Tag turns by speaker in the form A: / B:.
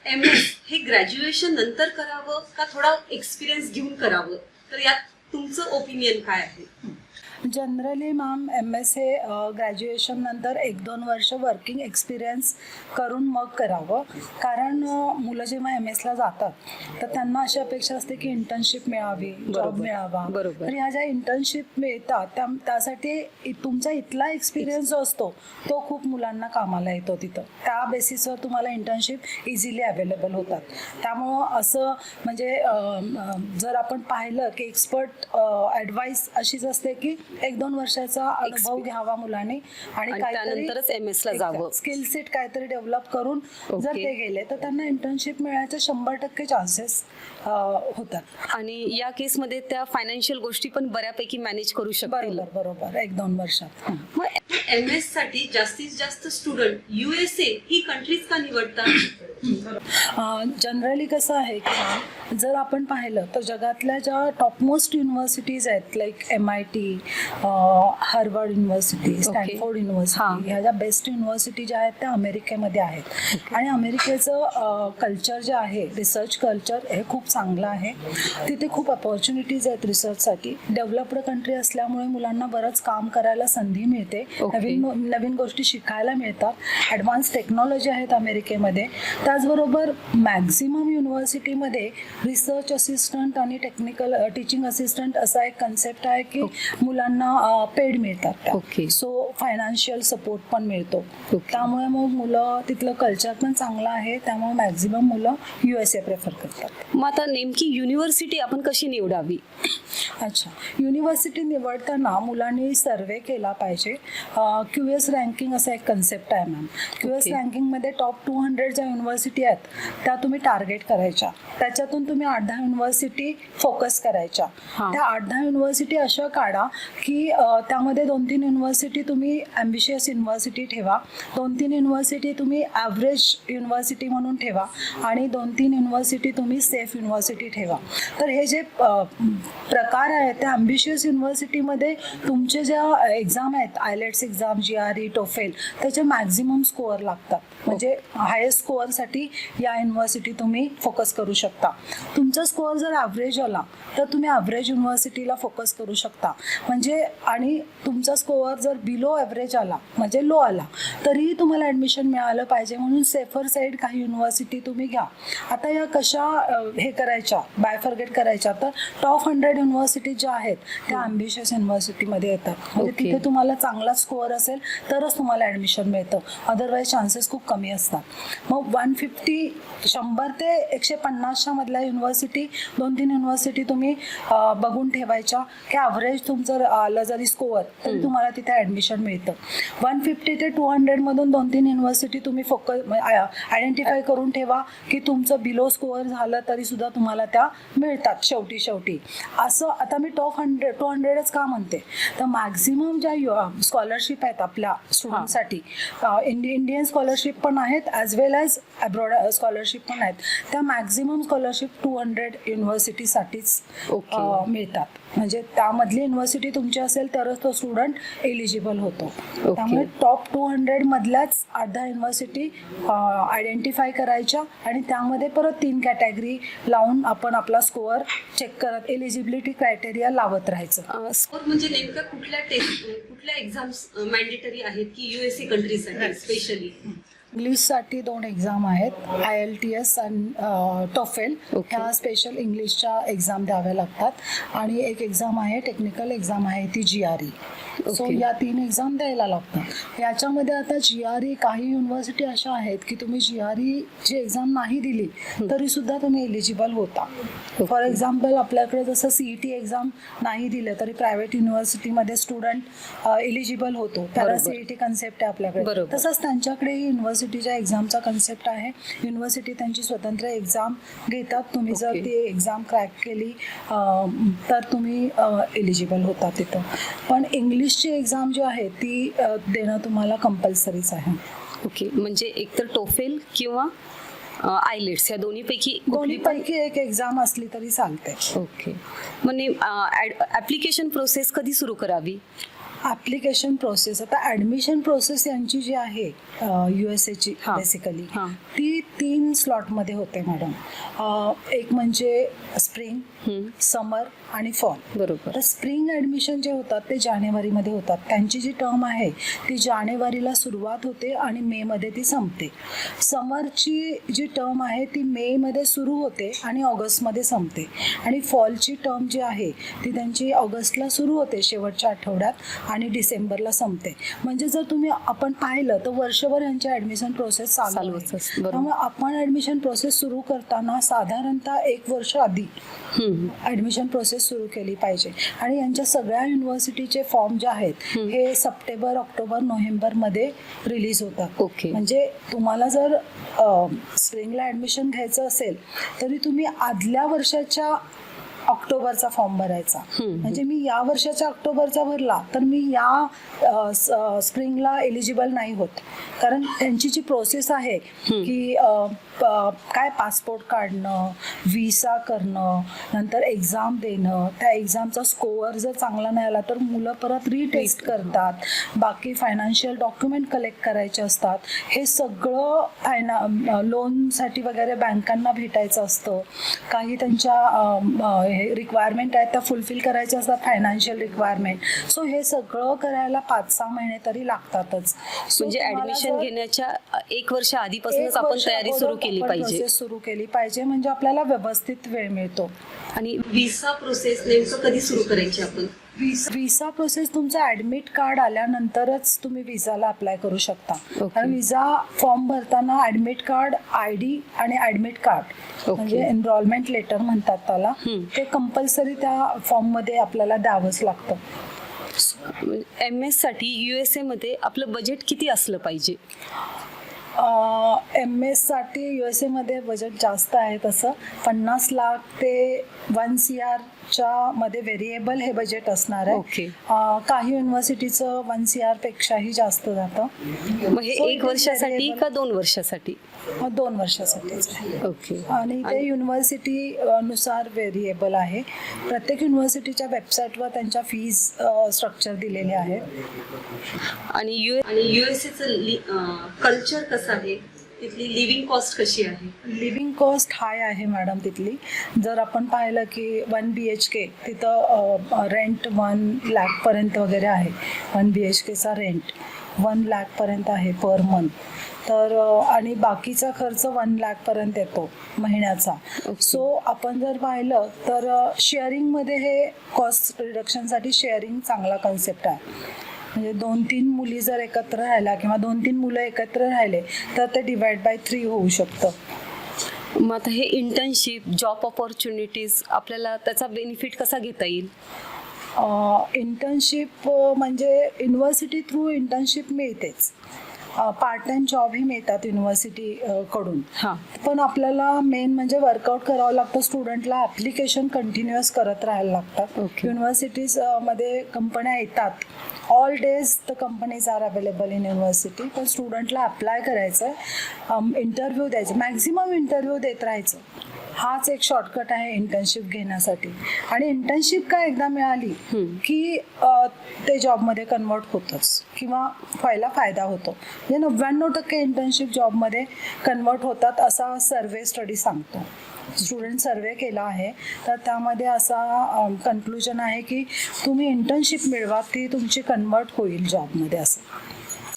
A: MS हे graduation नंतर करावं का थोडा एक्सपिरियन्स घेऊन करावं, तर यात तुमचं ओपिनियन काय आहे?
B: जनरली मॅम MS हे ग्रॅज्युएशन नंतर 1-2 वर्ष वर्किंग एक्सपिरियन्स करून मग करावं. कारण मुलं जेव्हा MS ला जातात तर त्यांना अशी अपेक्षा असते की इंटर्नशिप मिळावी, जॉब मिळावा. तर ह्या ज्या इंटर्नशिप मिळतात त्यासाठी तुमचा इथला एक्सपिरियन्स जो असतो तो खूप मुलांना कामाला येतो तिथं. त्या बेसिसवर तुम्हाला इंटर्नशिप इझिली अवेलेबल होतात. त्यामुळं असं म्हणजे जर आपण पाहिलं की एक्सपर्ट ॲडवाईस अशीच असते की 1-2 वर्षाचा अनुभव घ्यावा मुलांनी आणि
C: त्यानंतरच MS ला जावं.
B: स्किल सेट काहीतरी डेव्हलप करून जर ते गेले तर त्यांना इंटर्नशिप मिळायचे 100% चान्सेस होतात.
C: आणि या केसमध्ये त्या फायनान्शियल गोष्टी पण बऱ्यापैकी मॅनेज करू शकतील.
B: बरोबर 1-2 वर्षात.
A: मग MS साठी जास्तीत जास्त स्टुडंट USA ही कंट्रीज का निवडतात?
B: जनरली कसं आहे की जर आपण पाहिलं तर जगातल्या ज्या टॉपमोस्ट युनिव्हर्सिटीज आहेत like MIT, Harvard university, Stanford university, ह्या ज्या बेस्ट युनिव्हर्सिटी ज्या आहेत त्या अमेरिकेमध्ये आहेत. आणि अमेरिकेचं कल्चर जे आहे, रिसर्च कल्चर हे खूप चांगलं आहे. तिथे खूप अपॉर्च्युनिटीज आहेत रिसर्चसाठी. डेव्हलप्ड कंट्री असल्यामुळे मुलांना बरंच काम करायला संधी मिळते, नवीन गोष्टी शिकायला मिळतात. ॲडव्हान्स टेक्नॉलॉजी आहेत अमेरिकेमध्ये. त्याचबरोबर मॅक्झिमम युनिव्हर्सिटीमध्ये रिसर्च असिस्टंट आणि टेक्निकल टीचिंग असिस्टंट असा एक कन्सेप्ट आहे की मुलांना पेड मिळतात. सो फायनान्शियल सपोर्ट पण मिळतो. त्यामुळे मग मुलं तिथलं कल्चर पण चांगलं आहे, त्यामुळे मॅक्झिमम मुलं USA प्रेफर करतात.
C: मग आता नेमकी युनिव्हर्सिटी आपण कशी निवडावी?
B: अच्छा, युनिव्हर्सिटी निवडताना मुलांनी सर्वे केला पाहिजे. QS रँकिंग असा एक कन्सेप्ट आहे मॅम. QS रँकिंगमध्ये टॉप 200 ज्या युनिव्हर्सिटी आहेत त्या तुम्ही टार्गेट करायच्या. त्याच्यातून तुम्ही 8-10 युनिव्हर्सिटी फोकस करायच्या. त्या 8-10 युनिव्हर्सिटी अशा काढा की त्यामध्ये 2-3 युनिव्हर्सिटी तुम्ही ॲम्बिशियस युनिव्हर्सिटी ठेवा, 2-3 युनिव्हर्सिटी तुम्ही ॲव्हरेज युनिव्हर्सिटी म्हणून ठेवा आणि 2-3 युनिव्हर्सिटी तुम्ही सेफ युनिव्हर्सिटी ठेवा. तर हे जे प्रकार आहेत त्या ॲम्बिशियस युनिव्हर्सिटीमध्ये तुमचे ज्या एक्झाम आहेत, आयलेट्स एक्झाम, GRE, TOEFL, त्याचे मॅक्झिमम स्कोअर लागतात. म्हणजे हायेस्ट स्कोअरसाठी या युनिव्हर्सिटी तुम्ही फोकस करू शकता. तुमचा स्कोअर जर ॲव्हरेज आला तर तुम्ही ॲव्हरेज युनिव्हर्सिटीला फोकस करू शकता. म्हणजे आणि तुमचा स्कोअर जर बिलो ॲव्हरेज आला म्हणजे लो आला तरीही तुम्हाला ॲडमिशन मिळालं पाहिजे, म्हणून सेफर साईड काही युनिव्हर्सिटी तुम्ही घ्या. आता या कशा हे करायच्या, बायफर्गेट करायच्या, तर टॉप 100 युनिव्हर्सिटी ज्या आहेत त्या ॲम्बिशियस युनिव्हर्सिटीमध्ये येतात. म्हणजे तिथे तुम्हाला चांगला स्कोअर असेल तरच तुम्हाला ॲडमिशन मिळतं, अदरवाईज चान्सेस खूप कमी असतात. मग 100 ते 150च्या मधल्या युनिव्हर्सिटी 2-3 युनिव्हर्सिटी तुम्ही बघून ठेवायच्या की ॲव्हरेज तुमचं आलं जरी स्कोअर तरी तुम्हाला तिथे ॲडमिशन मिळतं. 150 ते 200 मधून 2-3 युनिव्हर्सिटी तुम्ही फोकस आयडेंटिफाय करून ठेवा की तुमचं बिलो स्कोअर झालं तरी सुद्धा तुम्हाला त्या मिळतात शेवटी. असं आता मी टॉप 200च का म्हणते, तर मॅक्झिमम ज्या स्कॉलरशिप आहेत आपल्या स्टुडंटसाठी, इंडियन स्कॉलरशिप पण आहेत ॲज वेल ॲज अब्रॉड स्कॉलरशिप पण आहेत, त्या मॅक्झिमम स्कॉलरशिप 200 युनिव्हर्सिटीसाठीच मिळतात. म्हणजे त्यामधली युनिव्हर्सिटी तुमची असेल तरच तो स्टुडंट एलिजिबल होतो. त्यामुळे टॉप 200 मधल्याच 8-10 युनिव्हर्सिटी आयडेंटिफाय करायच्या आणि त्यामध्ये परत 3 कॅटेगरी लावून आपण आपला स्कोअर चेक करत एलिजिबिलिटी क्रायटेरिया लावत राहायचं.
A: स्कोअर म्हणजे नेमकं कुठल्या एक्झाम्स मॅन्डेटरी आहेत की USA कंट्रीसाठी स्पेशली?
B: इंग्लिशसाठी 2 एक्झाम आहेत, IELTS आणि TOEFL. ह्या स्पेशल इंग्लिशच्या एक्झाम द्याव्या लागतात. आणि एक एक्झाम आहे, टेक्निकल एक्झाम आहे ती GRE. सो या 3 एक्झाम द्यायला लागतात. याच्यामध्ये आता GRE काही युनिव्हर्सिटी अशा आहेत की तुम्ही GRE ची एक्झाम नाही दिली तरी सुद्धा तुम्ही एलिजिबल होता. फॉर एक्झाम्पल आपल्याकडे जसं CET एक्झाम नाही दिलं तरी प्रायव्हेट युनिव्हर्सिटीमध्ये स्टुडंट एलिजिबल होतो, त्याला CET कन्सेप्ट आहे आपल्याकडे. तसंच त्यांच्याकडेही युनिव्हर्सिटीच्या एक्झामचा कन्सेप्ट आहे. युनिव्हर्सिटी त्यांची स्वतंत्र एक्झाम घेतात. तुम्ही जर ती एक्झाम क्रॅक केली तर तुम्ही एलिजिबल होता तिथं. पण इंग्लिशची एक्झाम जी आहे ती देणं तुम्हाला कंपल्सरीच आहे.
C: म्हणजे एकतर TOEFL किंवा IELTS या दोन्हीपैकी
B: एक एक्झाम असली तरी चालते.
C: म्हणजे ॲप्लिकेशन प्रोसेस कधी सुरू करावी?
B: ॲप्लिकेशन प्रोसेस, आता ॲडमिशन प्रोसेस यांची जी आहे USA ची
C: हा.
B: बेसिकली
C: हा.
B: ती 3 स्लॉटमध्ये होते मॅडम. एक म्हणजे स्प्रिंग, समर आणि फॉल.
C: बरोबर.
B: तर स्प्रिंग ॲडमिशन जे होतात ते जानेवारीमध्ये होतात. त्यांची जी टर्म आहे ती जानेवारीला सुरुवात होते आणि मेमध्ये ती संपते. समरची जी टर्म आहे ती मेमध्ये सुरू होते आणि ऑगस्टमध्ये संपते. आणि फॉलची टर्म जी आहे ती त्यांची ऑगस्टला सुरू होते शेवटच्या आठवड्यात आणि डिसेंबरला संपते. म्हणजे जर तुम्ही आपण पाहिलं तर वर्षभर यांची ॲडमिशन प्रोसेस चालू
C: चालूच
B: आहे.
C: असते. बरोबर.
B: त्यामुळे आपण ॲडमिशन प्रोसेस सुरू करताना साधारणतः 1 वर्ष आधी ॲडमिशन प्रोसेस सुरू केली पाहिजे. आणि यांच्या सगळ्या युनिव्हर्सिटीचे फॉर्म जे आहेत हे सप्टेंबर, ऑक्टोबर, नोव्हेंबरमध्ये रिलीज होतात.
C: ओके.
B: म्हणजे तुम्हाला जर स्प्रिंगला ॲडमिशन घ्यायचं असेल तरी तुम्ही आदल्या वर्षाच्या ऑक्टोबरचा फॉर्म भरायचा. म्हणजे मी या वर्षाच्या ऑक्टोबरचा भरला तर मी या स्प्रिंगला एलिजिबल नाही होत. कारण त्यांची जी प्रोसेस आहे की काय पासपोर्ट काढणं, व्हिसा करणं, नंतर एक्झाम देणं, त्या एक्झामचा स्कोअर जर चांगला नाही आला तर मुलं परत रिटेस्ट करतात. बाकी फायनान्शियल डॉक्युमेंट कलेक्ट करायचे असतात. हे सगळं लोनसाठी वगैरे बँकांना भेटायचं असतं. काही त्यांच्या रिक्वायरमेंट आहेत त्या फुलफिल करायच्या असतात, फायनान्शियल रिक्वायरमेंट. सो हे सगळं करायला 5-6 महिने तरी लागतातच.
C: म्हणजे ऍडमिशन घेण्याच्या 1 वर्ष आधीपासूनच आपण तयारी सुरू केली पाहिजे.
B: सुरू केली पाहिजे म्हणजे आपल्याला व्यवस्थित वेळ मिळतो.
C: आणि
A: व्हिसा प्रोसेस नेमकं कधी सुरू करायची आपण?
B: व्हिसा प्रोसेस तुमचं ॲडमिट कार्ड आल्यानंतरच तुम्ही व्हिसाला अप्लाय करू शकता.
C: Okay.
B: कारण व्हिसा फॉर्म भरताना ॲडमिट कार्ड, ID आणि ॲडमिट कार्ड म्हणजे एनरोलमेंट लेटर म्हणतात त्याला, ते कंपल्सरी त्या फॉर्ममध्ये आपल्याला द्यावंच लागतं.
C: MS साठी USA मध्ये आपलं बजेट किती असलं पाहिजे?
B: MS साठी USA मध्ये बजेट जास्त आहे. तसं 50 लाख ते 1 CR च्या मध्ये व्हेरिएबल हे बजेट असणार आहे.
C: Okay.
B: काही युनिव्हर्सिटीचं 1 CR पेक्षाही जास्त जातं.
C: मग हे 1 वर्षासाठी का 2 वर्षासाठी?
B: 2 वर्षासाठीच आहे.
C: ओके.
B: आणि ते युनिव्हर्सिटी नुसार व्हेरिएबल आहे. प्रत्येक युनिव्हर्सिटीच्या वेबसाईटवर त्यांच्या फीज स्ट्रक्चर दिलेले आहे.
C: आणि
A: USAचं कल्चर कसं आहे, तिथली लिव्हिंग कॉस्ट कशी आहे?
B: लिव्हिंग कॉस्ट हाय आहे मॅडम तिथली. जर आपण पाहिलं की 1 BHK तिथं रेंट 1 लाखपर्यंत वगैरे आहे. 1 BHKचा रेंट 1 लाखपर्यंत आहे पर मंथ. तर आणि बाकीचा खर्च 1 लाखपर्यंत येतो महिन्याचा. सो आपण जर पाहिलं तर शेअरिंगमध्ये हे कॉस्ट रिडक्शनसाठी शेअरिंग चांगला कन्सेप्ट आहे. म्हणजे 2-3 मुली जर एकत्र राहिल्या किंवा 2-3 मुलं एकत्र राहिले तर ते डिवाइड बाय 3 होऊ शकतं.
C: मग आता हे इंटर्नशिप, जॉब ऑपॉर्च्युनिटीज आपल्याला त्याचा बेनिफिट कसा घेता येईल?
B: इंटर्नशिप म्हणजे युनिव्हर्सिटी थ्रू इंटर्नशिप मिळतेच. पार्ट टाइम जॉबही मिळतात युनिव्हर्सिटी कडून. पण आपल्याला मेन म्हणजे वर्कआउट करावं लागतं. स्टुडंटला ॲप्लिकेशन कंटिन्युअस करत राहायला लागतात. युनिव्हर्सिटीज मध्ये कंपन्या येतात. All days the companies are available in university. पण स्टुडंटला अप्लाय करायचं, इंटरव्ह्यू द्यायचं, मॅक्झिमम इंटरव्ह्यू देत राहायचं. हाच एक शॉर्टकट आहे इंटर्नशिप घेण्यासाठी. आणि इंटर्नशिप का एकदा मिळाली की ते जॉबमध्ये कन्वर्ट होतंच किंवा व्हायला फायदा होतो. म्हणजे 99% इंटर्नशिप जॉबमध्ये कन्वर्ट होतात असा सर्वे स्टडी सांगतो. स्टुडंट सर्वे केला आहे तर त्यामध्ये असा कन्क्लुजन आहे की तुम्ही इंटर्नशिप मिळवा ती तुमची कन्वर्ट होईल जॉबमध्ये असं.